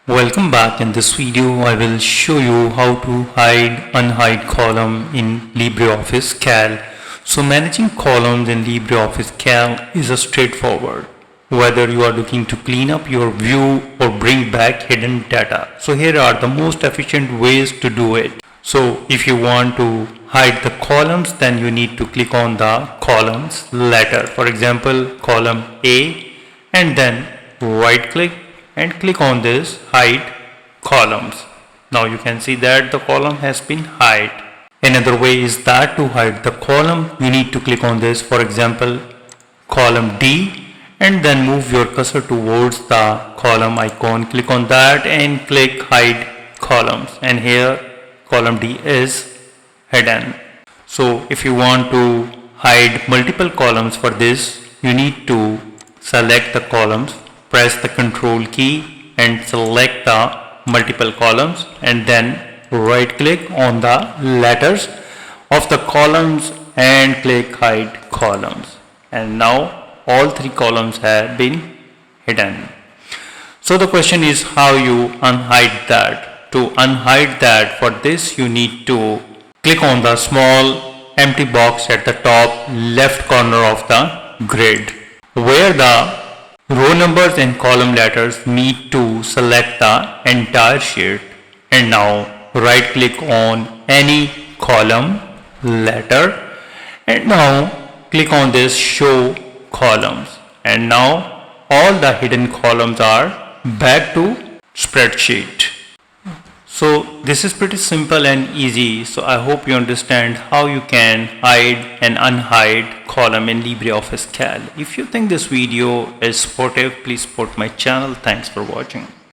Welcome back. In this video I will show you how to hide unhide column in LibreOffice Calc. So managing columns in LibreOffice Calc is a straightforward, whether you are looking to clean up your view or bring back hidden data. So here are the most efficient ways to do it. So if you want to hide the columns, then you need to click on the columns letter, for example column A, and then right click and click on this hide columns. Now you can see that the column has been hid. Another way is that to hide the column you need to click on this, for example column D, and then move your cursor towards the column icon, click on that and click hide columns, and here column D is hidden. So if you want to hide multiple columns, for this you need to select the columns, press the control key and select the multiple columns, and then right click on the letters of the columns and click hide columns, and now all three columns have been hidden. So the question is how you unhide that. To unhide that, for this you need to click on the small empty box at the top left corner of the grid, where the row numbers and column letters need to select the entire sheet, and now right click on any column letter, and now click on this show columns, and now all the hidden columns are back to spreadsheet. So this is pretty simple and easy. So I hope you understand how you can hide and unhide column in LibreOffice Calc. If you think this video is supportive, please support my channel. Thanks for watching.